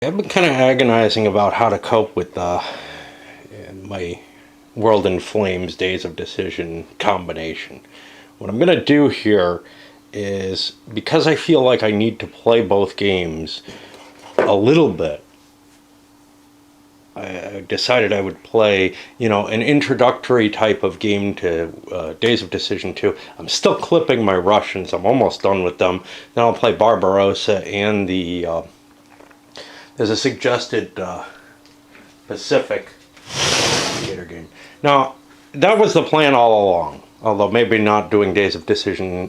I've been kind of agonizing about how to cope with my World in Flames Days of Decision combination. What I'm going to do here is, because I feel like I need to play both games a little bit, I decided I would play, an introductory type of game to Days of Decision 2. I'm still clipping my Russians. I'm almost done with them. Then I'll play Barbarossa and there's a suggested Pacific theater game. Now, that was the plan all along, although maybe not doing Days of Decision,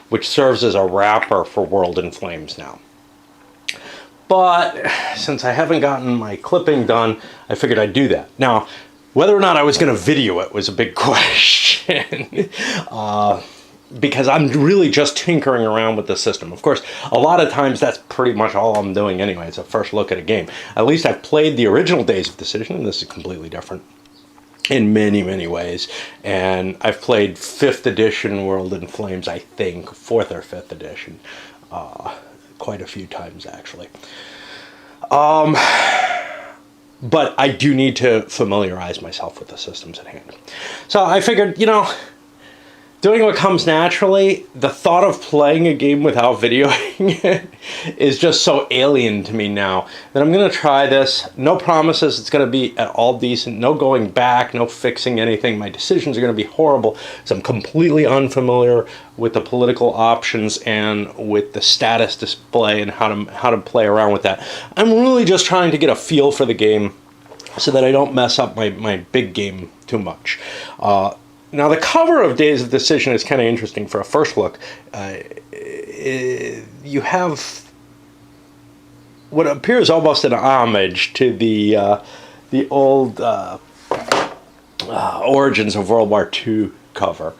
which serves as a wrapper for World in Flames now. But since I haven't gotten my clipping done, I figured I'd do that. Now, whether or not I was going to video it was a big question. Because I'm really just tinkering around with the system. Of course, a lot of times that's pretty much all I'm doing anyway. It's a first look at a game. At least I've played the original Days of Decision, and this is completely different in many, many ways. And I've played 5th edition World in Flames, I think, 4th or 5th edition, quite a few times actually. But I do need to familiarize myself with the systems at hand. So I figured, doing what comes naturally, the thought of playing a game without videoing it is just so alien to me now that I'm going to try this. No promises it's going to be at all decent. No going back, no fixing anything. My decisions are going to be horrible because I'm completely unfamiliar with the political options and with the status display and how to play around with that. I'm really just trying to get a feel for the game so that I don't mess up my big game too much. Now, the cover of Days of Decision is kind of interesting for a first look. You have what appears almost an homage to the old Origins of World War II cover.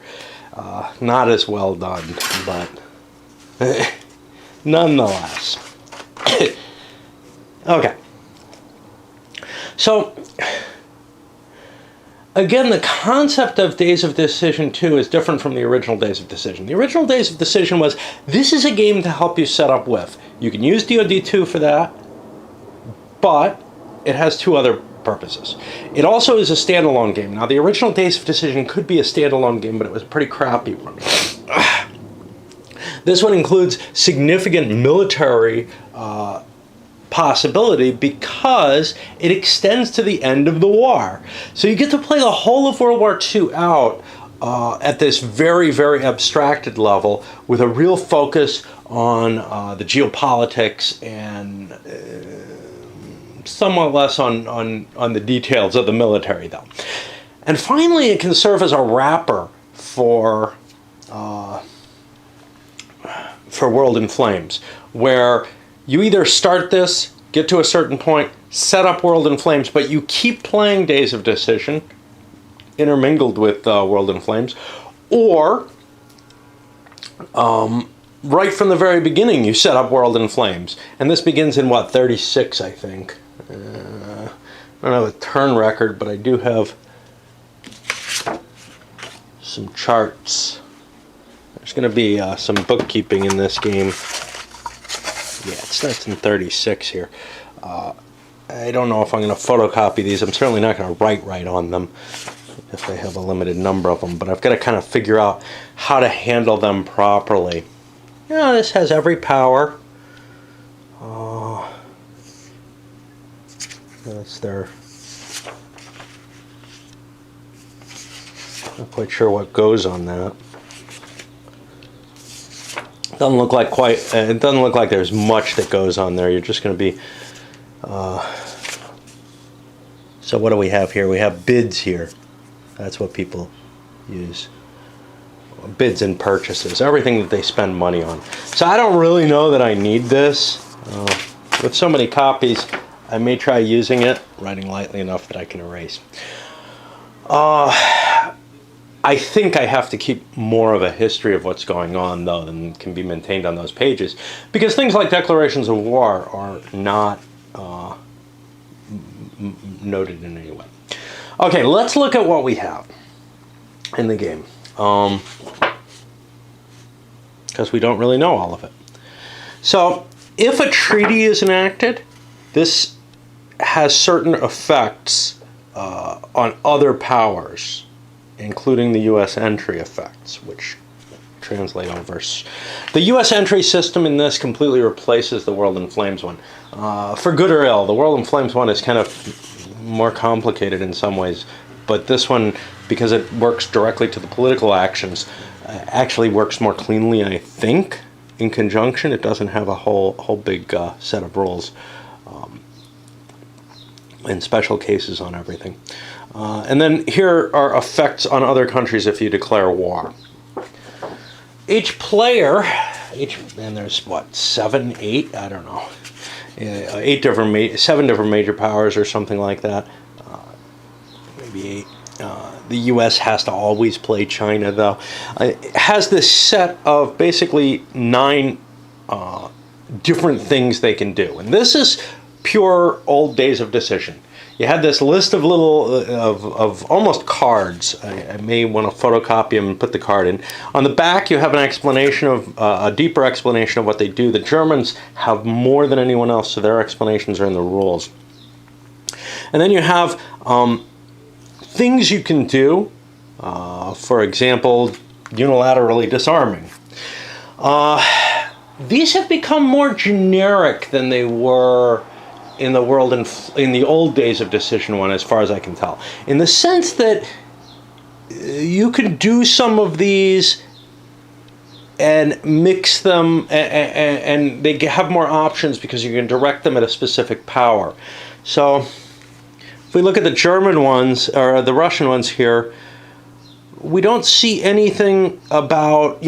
Not as well done, but nonetheless. Okay. So, again, the concept of Days of Decision 2 is different from the original Days of Decision. The original Days of Decision was, this is a game to help you set up with. You can use DoD2 for that, but it has 2 other purposes. It also is a standalone game. Now, the original Days of Decision could be a standalone game, but it was a pretty crappy one. This one includes significant military possibility because it extends to the end of the war. So you get to play the whole of World War II out at this very, very abstracted level with a real focus on the geopolitics and somewhat less on the details of the military, though. And finally, it can serve as a wrapper for World in Flames, where you either start this, get to a certain point, set up World in Flames, but you keep playing Days of Decision, intermingled with World in Flames, or right from the very beginning you set up World in Flames. And this begins in, 36, I think. I don't have a turn record, but I do have some charts. There's going to be some bookkeeping in this game. Yeah, it starts in 36 here. I don't know if I'm going to photocopy these. I'm certainly not going to write right on them if I have a limited number of them. But I've got to kind of figure out how to handle them properly. This has every power. That's their... Not quite sure what goes on that. Doesn't look like it doesn't look like there's much that goes on there. You're just going to be so what do we have here? We have bids here. That's what people use. Bids and purchases, everything that they spend money on. So I don't really know that I need this. With so many copies, I may try using it, writing lightly enough that I can erase. I think I have to keep more of a history of what's going on, though, than can be maintained on those pages, because things like declarations of war are not noted in any way. Okay, let's look at what we have in the game, because we don't really know all of it. So, if a treaty is enacted, this has certain effects on other powers, including the U.S. entry effects, which translate over. The U.S. entry system in this completely replaces the World in Flames one. For good or ill, the World in Flames one is kind of more complicated in some ways, but this one, because it works directly to the political actions, actually works more cleanly, I think, in conjunction. It doesn't have a whole big set of rules and special cases on everything. And then here are effects on other countries if you declare war. Each player, and there's what, 7, 8, I don't know, 7 different major powers or something like that, maybe 8. The U.S. has to always play China, though. It has this set of basically 9 different things they can do, and this is pure old days of decision. You had this list of little, of almost cards. I may want to photocopy them and put the card in. On the back, you have an explanation of, a deeper explanation of what they do. The Germans have more than anyone else, so their explanations are in the rules. And then you have things you can do, for example, unilaterally disarming. These have become more generic than they were in the world in the old days of Decision One, as far as I can tell, in the sense that you can do some of these and mix them, and they have more options because you can direct them at a specific power. So if we look at the German ones or the Russian ones here, we don't see anything about,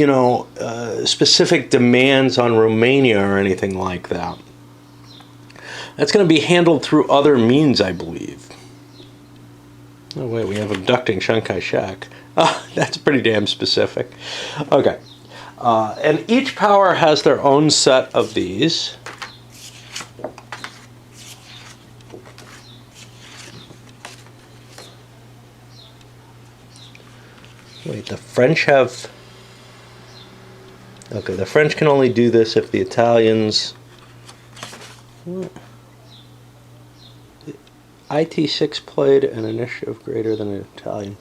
specific demands on Romania or anything like that. That's going to be handled through other means, I believe. Oh, wait, we have abducting Chiang Kai-shek. Oh, that's pretty damn specific. Okay. And each power has their own set of these. Wait, the French have... Okay, the French can only do this if the Italians... What? IT6 played an initiative greater than an Italian.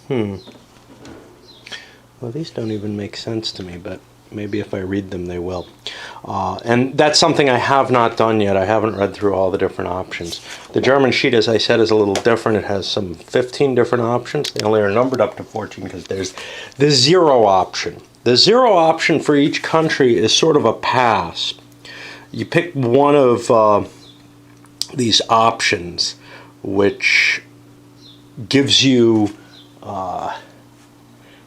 Well, these don't even make sense to me, but maybe if I read them, they will. And that's something I have not done yet. I haven't read through all the different options. The German sheet, as I said, is a little different. It has some 15 different options. They only are numbered up to 14 because there's the 0 option. The 0 option for each country is sort of a pass. You pick one of these options, which gives you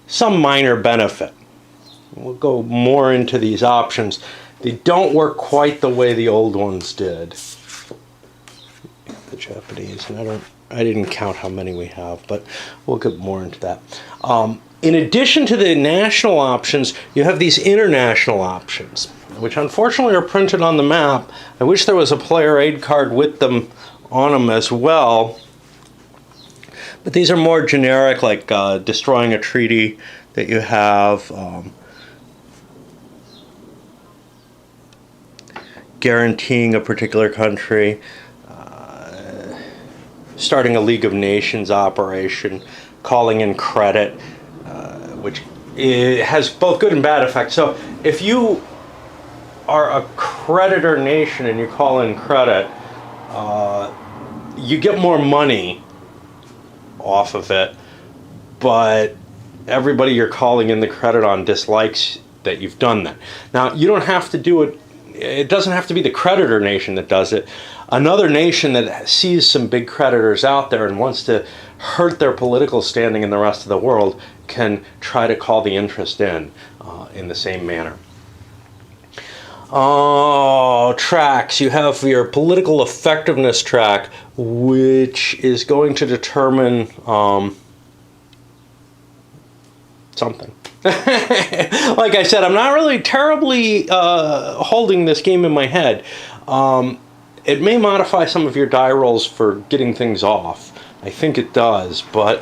some minor benefit. We'll go more into these options. They don't work quite the way the old ones did. The Japanese, and I didn't count how many we have, but we'll get more into that. In addition to the national options, you have these international options, which unfortunately are printed on the map. I wish there was a player aid card with them on them as well. But these are more generic, like destroying a treaty that you have, guaranteeing a particular country, starting a League of Nations operation, calling in credit, which has both good and bad effects. So if you are a creditor nation and you call in credit, you get more money off of it, but everybody you're calling in the credit on dislikes that you've done that. Now, you don't have to do it. It doesn't have to be the creditor nation that does it. Another nation that sees some big creditors out there and wants to hurt their political standing in the rest of the world can try to call the interest in the same manner. Oh, tracks. You have your political effectiveness track, which is going to determine something. Like I said, I'm not really terribly holding this game in my head. It may modify some of your die rolls for getting things off. I think it does, but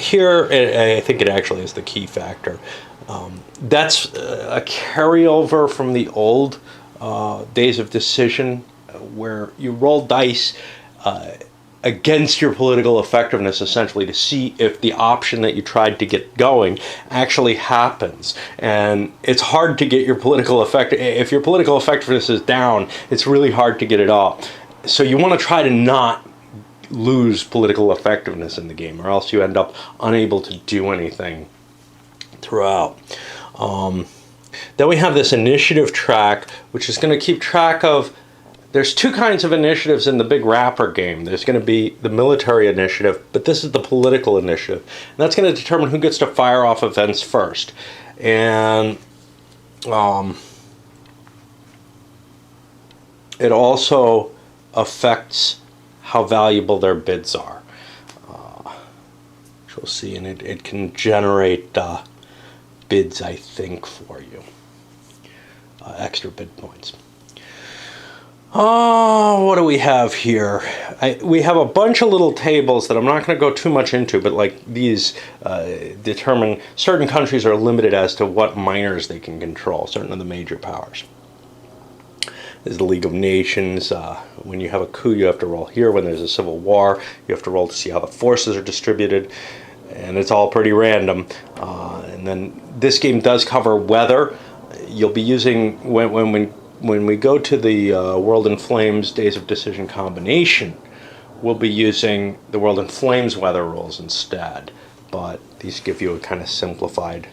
here, I think it actually is the key factor. That's a carryover from the old days of decision, where you roll dice against your political effectiveness, essentially, to see if the option that you tried to get going actually happens. And it's hard to get your political if your political effectiveness is down, it's really hard to get it up. So you want to try to not lose political effectiveness in the game, or else you end up unable to do anything throughout. Then we have this initiative track, which is going to keep track of, there's two kinds of initiatives in the big Wrapper game. There's going to be the military initiative, but this is the political initiative. And that's going to determine who gets to fire off events first. And it also affects how valuable their bids are. Which we'll see, and it can generate bids, I think, for you. Extra bid points. Oh, what do we have here? We have a bunch of little tables that I'm not going to go too much into, but like these determine certain countries are limited as to what minors they can control, certain of the major powers. There's the League of Nations. When you have a coup, you have to roll here. When there's a civil war, you have to roll to see how the forces are distributed, and it's all pretty random. And then this game does cover weather. You'll be using, when we go to the World in Flames Days of Decision combination, we'll be using the World in Flames weather rules instead. But these give you a kind of simplified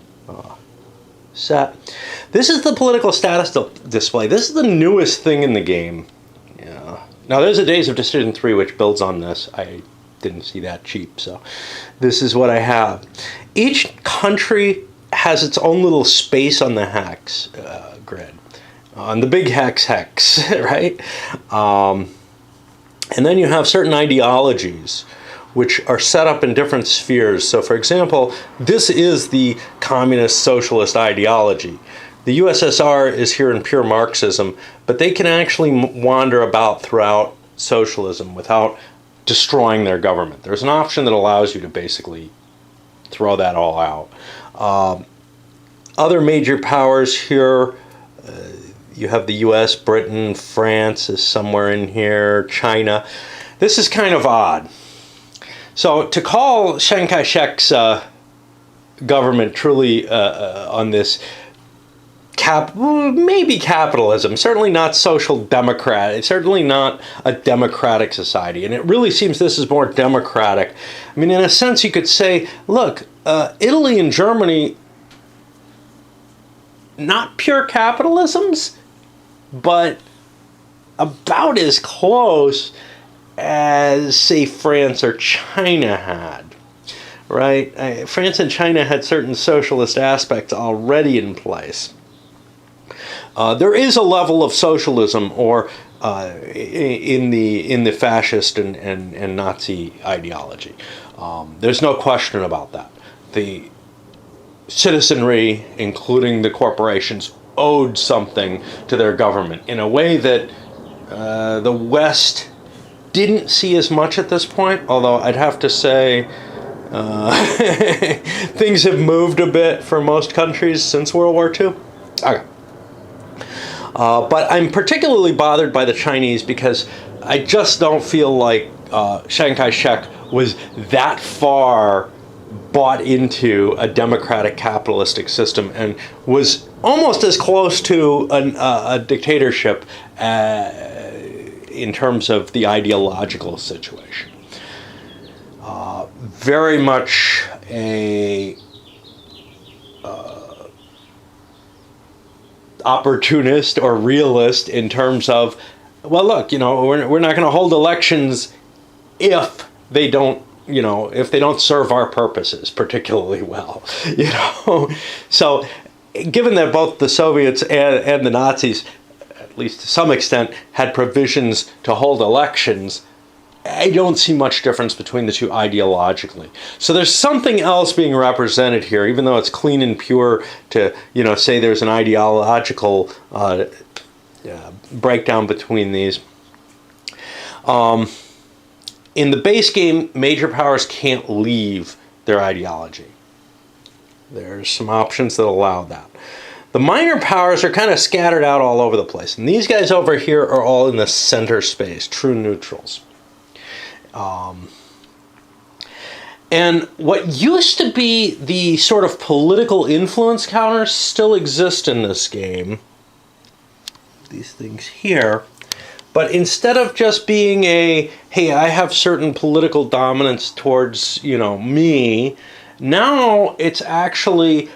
set. This is the political status display. This is the newest thing in the game. Yeah. Now there's a Days of Decision 3 which builds on this. I didn't see that cheap, so this is what I have. Each country has its own little space on the hex grid. On the big hex, right? And then you have certain ideologies which are set up in different spheres. So for example, this is the communist socialist ideology. The USSR is here in pure Marxism, but they can actually wander about throughout socialism without destroying their government. There's an option that allows you to basically throw that all out. Other major powers here, you have the US, Britain, France is somewhere in here, China. This is kind of odd. So to call Chiang Kai-shek's government truly on this maybe capitalism, certainly not social democrat, it's certainly not a democratic society, and it really seems this is more democratic. I mean, in a sense you could say, look, Italy and Germany, not pure capitalisms, but about as close as, say, France or China had, right? France and China had certain socialist aspects already in place. There is a level of socialism or in the fascist and Nazi ideology. There's no question about that. The citizenry, including the corporations, owed something to their government in a way that the West didn't see as much at this point, although I'd have to say things have moved a bit for most countries since World War II. Okay. But I'm particularly bothered by the Chinese because I just don't feel like Chiang Kai-shek was that far bought into a democratic capitalistic system and was almost as close to a dictatorship in terms of the ideological situation. Very much a opportunist or realist in terms of, well, look, we're not going to hold elections if they don't, if they don't serve our purposes particularly well, So given that both the Soviets and the Nazis, at least to some extent, had provisions to hold elections, I don't see much difference between the two ideologically. So there's something else being represented here, even though it's clean and pure to, say there's an ideological breakdown between these. In the base game, major powers can't leave their ideology. There's some options that allow that. The minor powers are kind of scattered out all over the place. And these guys over here are all in the center space, true neutrals. And what used to be the sort of political influence counters still exist in this game. These things here. But instead of just being a, hey, I have certain political dominance towards, me, now it's actually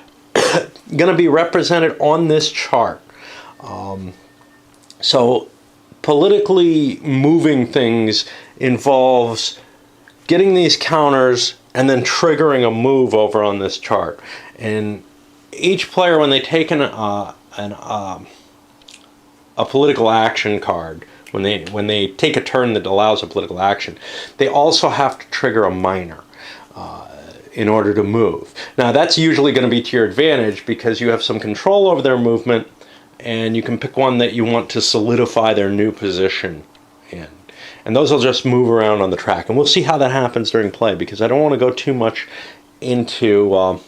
going to be represented on this chart. So politically moving things involves getting these counters and then triggering a move over on this chart. And each player, when they take a political action card, when they take a turn that allows a political action, they also have to trigger a minor in order to move. Now that's usually going to be to your advantage because you have some control over their movement, and you can pick one that you want to solidify their new position in. And those will just move around on the track. And we'll see how that happens during play, because I don't want to go too much into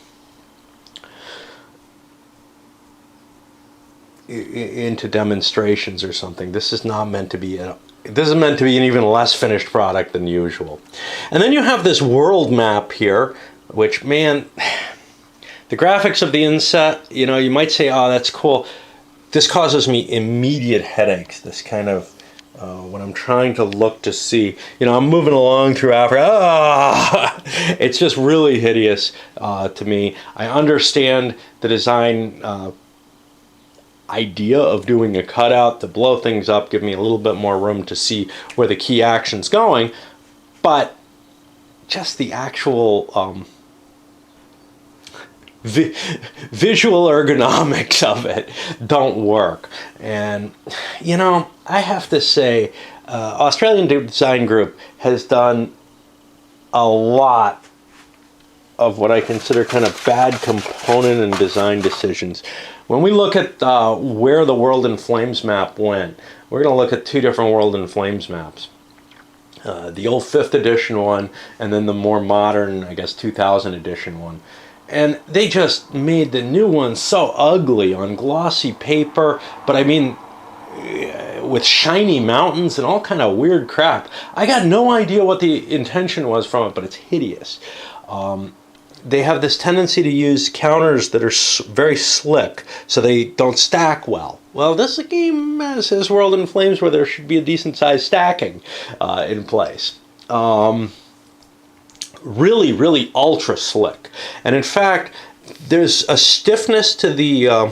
demonstrations or something. This is not meant to be this is meant to be an even less finished product than usual. And then you have this world map here, which, man, the graphics of the inset, you might say, oh, that's cool. This causes me immediate headaches, this kind of when I'm trying to look to see, I'm moving along through Africa. It's just really hideous to me. I understand the design idea of doing a cutout to blow things up, give me a little bit more room to see where the key action's going, but just the actual visual ergonomics of it don't work. And I have to say, Australian Design Group has done a lot of what I consider kind of bad component and design decisions. When we look at where the World in Flames map went, we're going to look at two different World in Flames maps. The old 5th edition one, and then the more modern, I guess, 2000 edition one. And they just made the new one so ugly on glossy paper, but I mean, with shiny mountains and all kind of weird crap. I got no idea what the intention was from it, but it's hideous. They have this tendency to use counters that are very slick, so they don't stack well. Well, this game says World in Flames where there should be a decent sized stacking in place. Really, really ultra slick. And in fact, there's a stiffness to the, I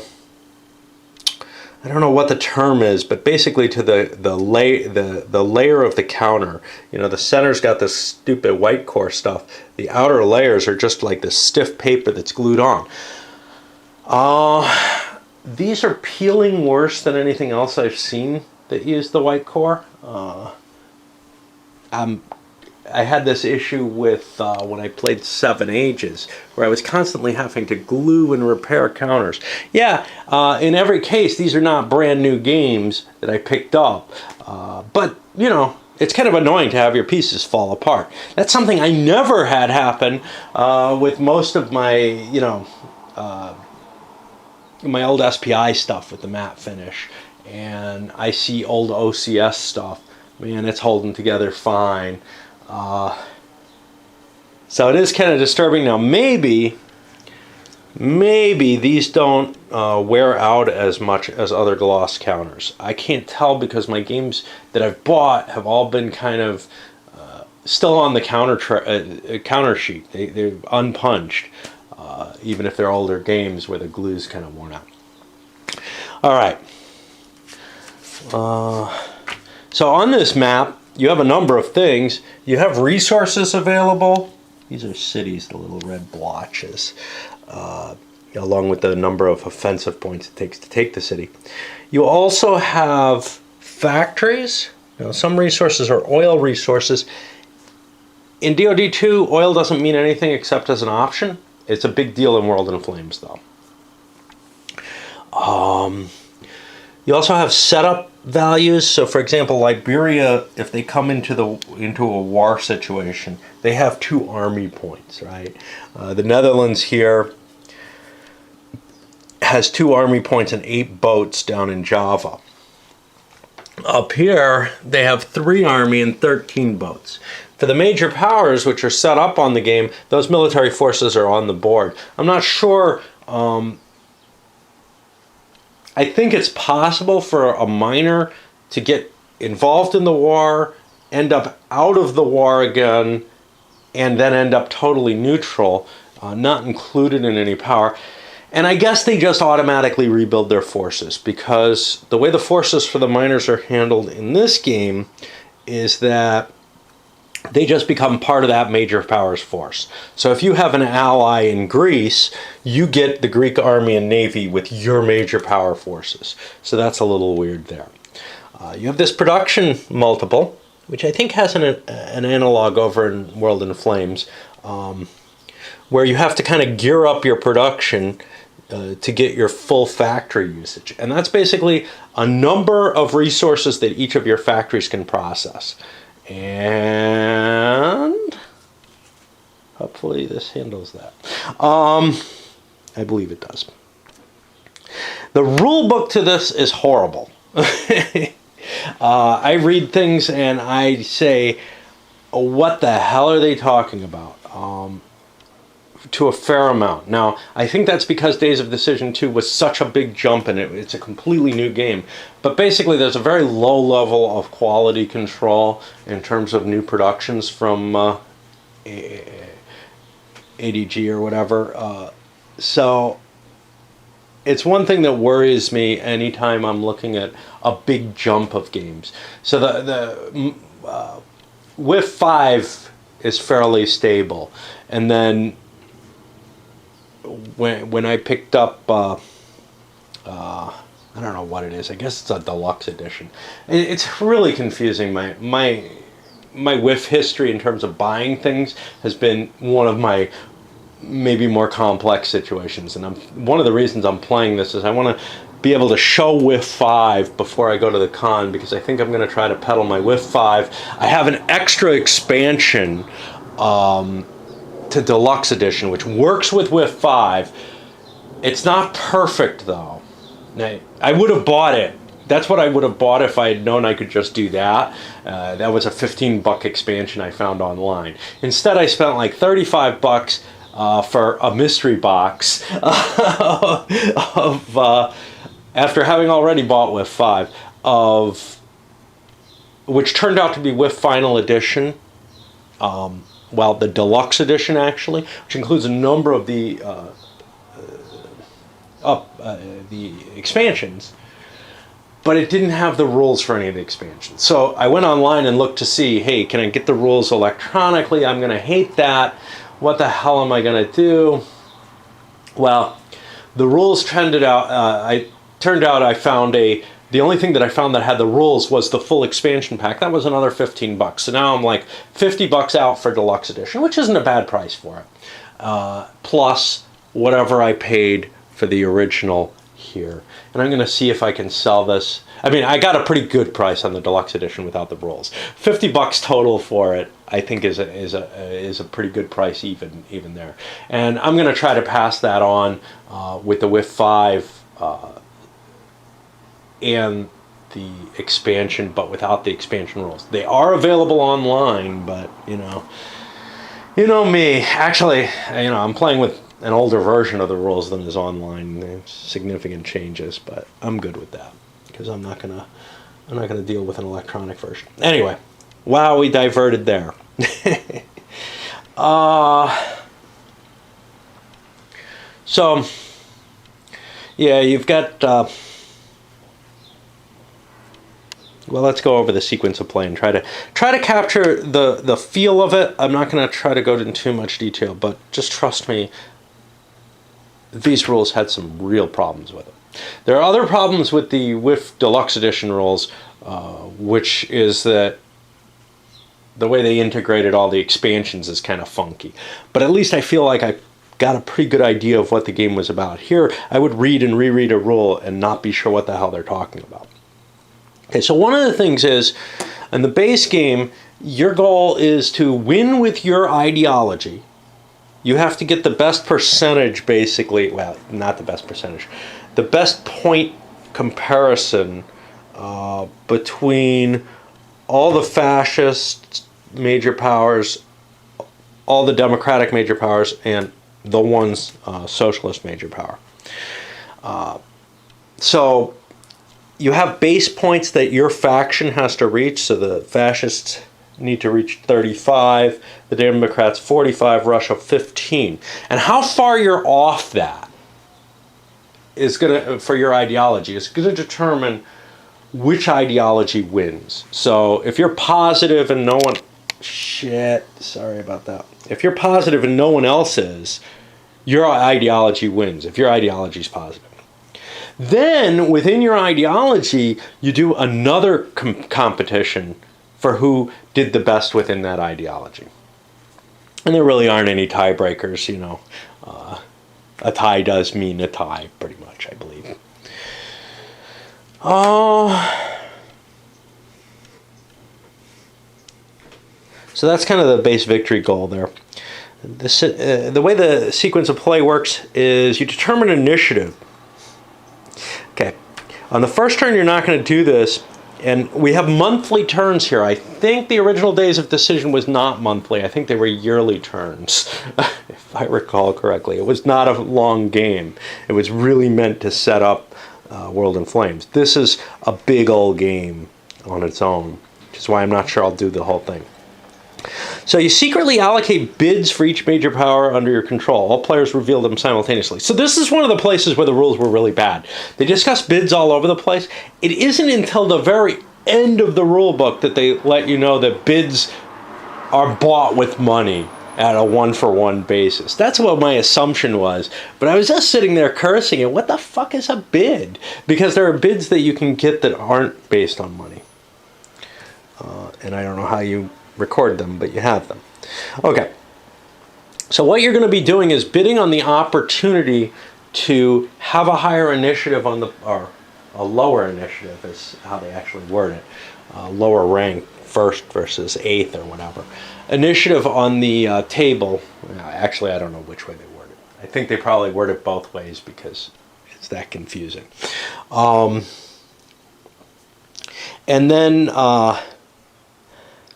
don't know what the term is, but basically to the layer of the counter. The center's got this stupid white core stuff. The outer layers are just like this stiff paper that's glued on. These are peeling worse than anything else I've seen that used the white core. I had this issue with when I played Seven Ages, where I was constantly having to glue and repair counters. Yeah, in every case, these are not brand new games that I picked up, but it's kind of annoying to have your pieces fall apart. That's something I never had happen with most of my, my old SPI stuff with the matte finish, and I see old OCS stuff. Man, it's holding together fine. So it is kind of disturbing. Now maybe these don't wear out as much as other gloss counters. I can't tell because my games that I've bought have all been kind of still on the counter sheet. They're unpunched, even if they're older games where the glue's kind of worn out. All right. So on this map, you have a number of things. You have resources available. These are cities, the little red blotches, along with the number of offensive points it takes to take the city. You also have factories. Some resources are oil resources. In DoD2, oil doesn't mean anything except as an option. It's a big deal in World in Flames, though. You also have setup values. So, for example, Liberia, if they come into a war situation, they have 2 army points, right? The Netherlands here has 2 army points and 8 boats down in Java. Up here, they have 3 army and 13 boats. For the major powers, which are set up on the game, those military forces are on the board. I'm not sure. I think it's possible for a miner to get involved in the war, end up out of the war again, and then end up totally neutral, not included in any power. And I guess they just automatically rebuild their forces, because the way the forces for the miners are handled in this game is that they just become part of that major powers force. So if you have an ally in Greece, you get the Greek army and navy with your major power forces. So that's a little weird there. You have this production multiple, which I think has an analog over in World in Flames, where you have to kind of gear up your production to get your full factory usage. And that's basically a number of resources that each of your factories can process. And hopefully this handles that. I believe it does. The rule book to this is horrible. I read things and I say, what the hell are they talking about? To a fair amount. Now, I think that's because Days of Decision 2 was such a big jump in it. It's a completely new game. But basically, there's a very low level of quality control in terms of new productions from ADG or whatever. So, it's one thing that worries me anytime I'm looking at a big jump of games. So, the WIF 5 is fairly stable. And then when I picked up, I don't know what it is. I guess it's a deluxe edition. It's really confusing. My WIF history in terms of buying things has been one of my maybe more complex situations. And one of the reasons I'm playing this is I want to be able to show WIF 5 before I go to the con, because I think I'm going to try to peddle my WIF 5. I have an extra expansion to Deluxe Edition, which works with WIF 5. It's not perfect, though. I would have bought it. That's what I would have bought if I had known I could just do that. That was a $15 expansion I found online. Instead, I spent like $35 for a mystery box of after having already bought WIF 5, which turned out to be WIF Final Edition. Well, the Deluxe Edition, actually, which includes a number of the expansions, but it didn't have the rules for any of the expansions. So I went online and looked to see, hey, can I get the rules electronically? I'm going to hate that. What the hell am I going to do? Well, the rules turned out I found the only thing that I found that had the rules was the full expansion pack. That was another $15. So now I'm like $50 out for Deluxe Edition, which isn't a bad price for it. Plus whatever I paid for the original here. And I'm going to see if I can sell this. I mean, I got a pretty good price on the Deluxe Edition without the rules. $50 total for it, I think, is a pretty good price even there. And I'm going to try to pass that on with the WIF 5 and the expansion, but without the expansion rules. They are available online, but you know me. Actually, I'm playing with an older version of the rules than is online. There's significant changes, but I'm good with that because I'm not gonna deal with an electronic version. Anyway, wow, we diverted there. So yeah, you've got. Well, let's go over the sequence of play and try to capture the feel of it. I'm not going to try to go into too much detail, but just trust me, these rules had some real problems with it. There are other problems with the WIF Deluxe Edition rules, which is that the way they integrated all the expansions is kind of funky. But at least I feel like I got a pretty good idea of what the game was about. Here, I would read and reread a rule and not be sure what the hell they're talking about. Okay, so one of the things is, in the base game, your goal is to win with your ideology. You have to get the best percentage, basically. Well, not the best percentage. The best point comparison between all the fascist major powers, all the democratic major powers, and the one socialist major power. So you have base points that your faction has to reach. So the fascists need to reach 35, the Democrats 45, Russia 15. And how far you're off that is gonna, for your ideology, is gonna determine which ideology wins. So if you're positive and no one, sorry about that. If you're positive and no one else is, your ideology wins, if your ideology is positive. Then within your ideology, you do another competition for who did the best within that ideology. And there really aren't any tiebreakers, you know. A tie does mean a tie, pretty much, I believe. So that's kind of the base victory goal there. The way the sequence of play works is you determine initiative. Okay, on the first turn you're not going to do this, and we have monthly turns here. I think the original Days of Decision was not monthly. I think they were yearly turns, if I recall correctly. It was not a long game. It was really meant to set up World in Flames. This is a big old game on its own, which is why I'm not sure I'll do the whole thing. So you secretly allocate bids for each major power under your control. All players reveal them simultaneously. So this is one of the places where the rules were really bad. They discuss bids all over the place. It isn't until the very end of the rule book that they let you know that bids are bought with money at a one-for-one basis. That's what my assumption was. But I was just sitting there cursing it. What the fuck is a bid? Because there are bids that you can get that aren't based on money. And I don't know how you record them, but you have them. Okay. So what you're going to be doing is bidding on the opportunity to have a higher initiative on the, or a lower initiative is how they actually word it. Lower rank, first versus eighth or whatever. Initiative on the table. Actually, I don't know which way they word it. I think they probably word it both ways because it's that confusing. And then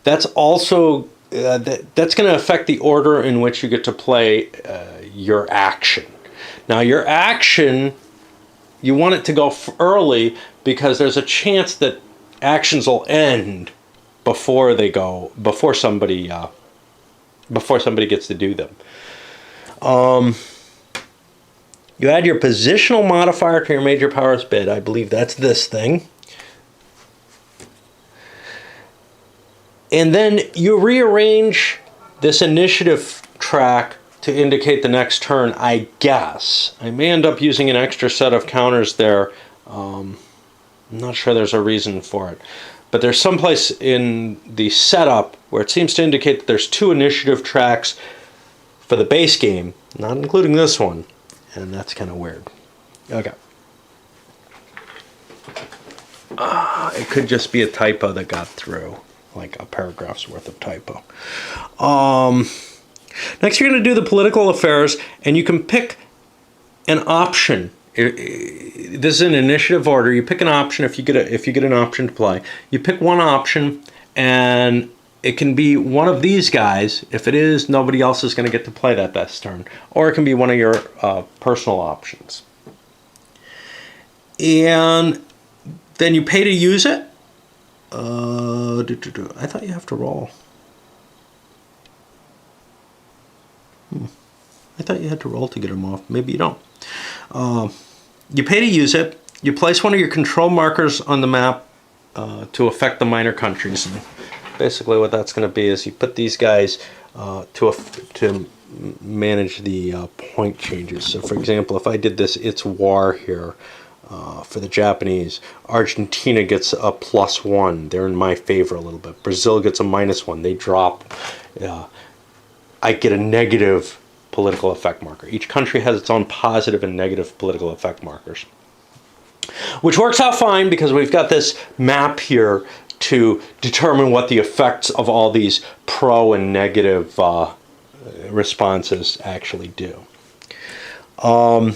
that's also that's going to affect the order in which you get to play your action. Now, your action, you want it to go early because there's a chance that actions will end before they go, before somebody gets to do them. You add your positional modifier to your major powers bid. I believe that's this thing. And then you rearrange this initiative track to indicate the next turn, I guess. I may end up using an extra set of counters there. I'm not sure there's a reason for it. But there's someplace in the setup where it seems to indicate that there's two initiative tracks for the base game, not including this one. And that's kind of weird. Okay. It could just be a typo that got through. Like a paragraph's worth of typo. Next, you're going to do the political affairs, and you can pick an option. This is an initiative order. You pick an option if you get an option to play. You pick one option, and it can be one of these guys. If it is, nobody else is going to get to play that this turn, or it can be one of your personal options. And then you pay to use it. I thought you have to roll. I thought you had to roll to get them off. Maybe you don't. You pay to use it. You place one of your control markers on the map to affect the minor countries. And basically what that's going to be is you put these guys to manage the point changes. So for example, if I did this It's War here, for the Japanese, Argentina gets a +1. They're in my favor a little bit. Brazil gets a -1. They drop. I get a negative political effect marker. Each country has its own positive and negative political effect markers, which works out fine because we've got this map here to determine what the effects of all these pro and negative responses actually do. I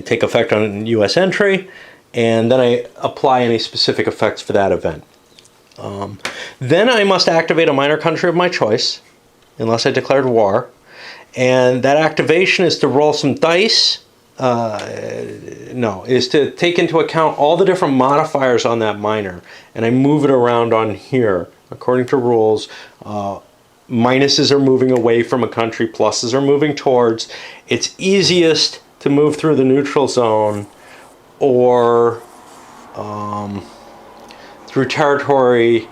take effect on U.S. entry, and then I apply any specific effects for that event. Then I must activate a minor country of my choice, unless I declared war. And that activation is to roll some dice. Is to take into account all the different modifiers on that minor. And I move it around on here. According to rules, minuses are moving away from a country, pluses are moving towards. It's easiest to move through the neutral zone or through territory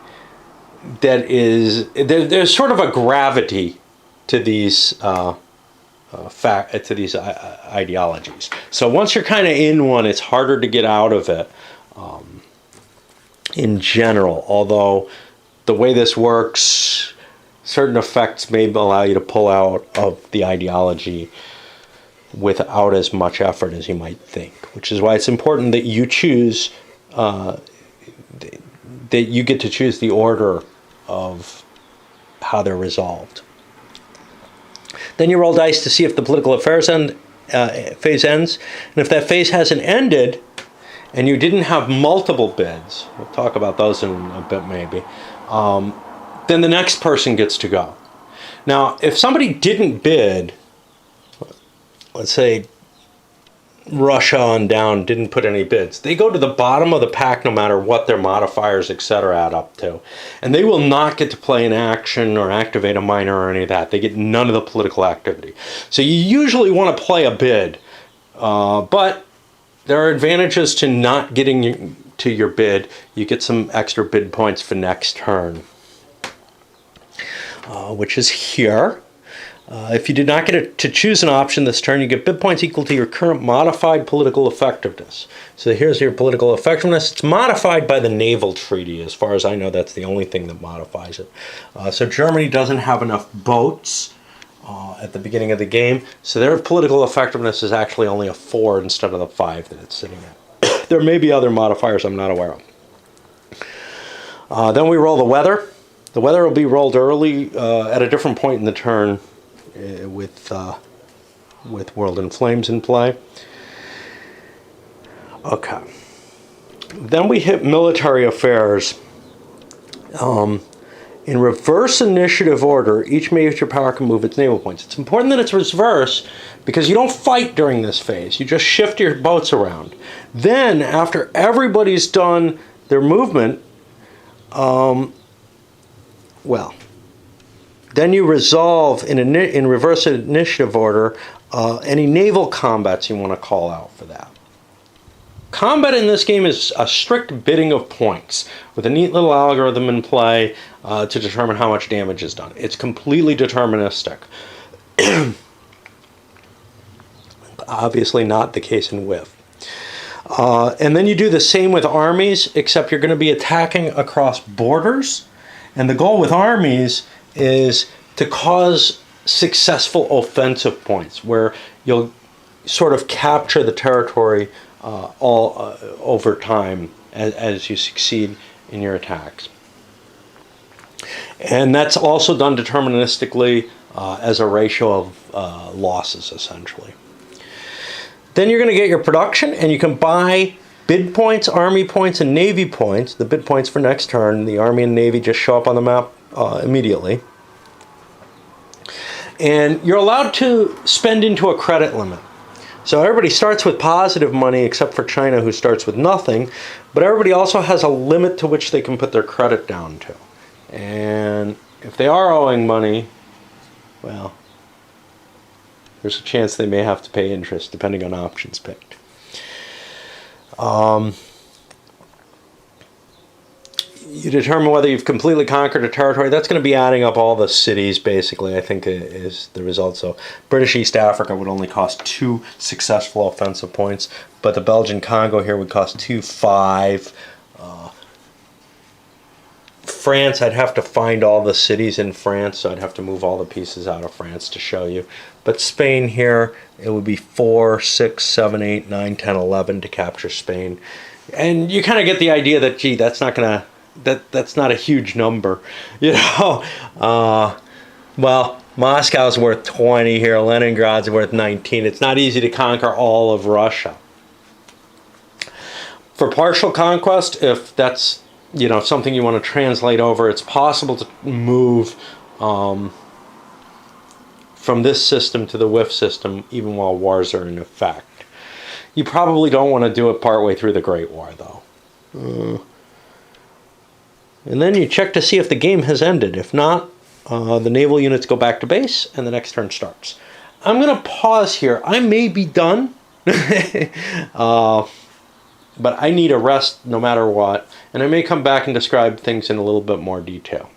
that is, there's sort of a gravity to these ideologies. So once you're kind of in one, it's harder to get out of it in general. Although the way this works, certain effects may allow you to pull out of the ideology without as much effort as you might think, which is why it's important that you choose, that you get to choose the order of how they're resolved. Then you roll dice to see if the political affairs phase ends, and if that phase hasn't ended, and you didn't have multiple bids, we'll talk about those in a bit maybe, then the next person gets to go. Now, if somebody didn't bid, let's say Russia on down didn't put any bids, they go to the bottom of the pack no matter what their modifiers, etc. add up to. And they will not get to play an action or activate a minor or any of that. They get none of the political activity. So you usually want to play a bid, but there are advantages to not getting to your bid. You get some extra bid points for next turn, which is here. If you did not get to choose an option this turn, you get bid points equal to your current modified political effectiveness. So here's your political effectiveness. It's modified by the naval treaty. As far as I know, that's the only thing that modifies it. So Germany doesn't have enough boats at the beginning of the game, so their political effectiveness is actually only a 4 instead of the 5 that it's sitting at. There may be other modifiers I'm not aware of. Then we roll the weather. The weather will be rolled early at a different point in the turn, with World in Flames in play. Okay. Then we hit military affairs. In reverse initiative order, each major power can move its naval points. It's important that it's reverse because you don't fight during this phase. You just shift your boats around. Then, after everybody's done their movement, then you resolve in reverse initiative order any naval combats you want to call out for that. Combat in this game is a strict bidding of points with a neat little algorithm in play to determine how much damage is done. It's completely deterministic. Obviously not the case in WIF. And then you do the same with armies, except you're going to be attacking across borders. And the goal with armies is to cause successful offensive points, where you'll sort of capture the territory over time as you succeed in your attacks. And that's also done deterministically as a ratio of losses, essentially. Then you're going to get your production, and you can buy bid points, army points, and navy points. The bid points for next turn, the army and navy just show up on the map immediately. And you're allowed to spend into a credit limit. So everybody starts with positive money except for China, who starts with nothing. But everybody also has a limit to which they can put their credit down to. And if they are owing money, well, there's a chance they may have to pay interest depending on options picked. You determine whether you've completely conquered a territory. That's going to be adding up all the cities, basically, I think is the result. So British East Africa would only cost 2 successful offensive points, but the Belgian Congo here would cost 2, 5, France, I'd have to find all the cities in France, so I'd have to move all the pieces out of France to show you. But Spain here, it would be 4, 6, 7, 8, 9, 10, 11 to capture Spain. And you kind of get the idea that, gee, that's not a huge number, you know. Well, Moscow's worth 20 here, Leningrad's worth 19. It's not easy to conquer all of Russia. For partial conquest, if that's, you know, something you want to translate over, it's possible to move from this system to the WIF system even while wars are in effect. You probably don't want to do it partway through the Great War, though. And then you check to see if the game has ended. If not, the naval units go back to base and the next turn starts. I'm going to pause here. I may be done. But I need a rest no matter what, and I may come back and describe things in a little bit more detail.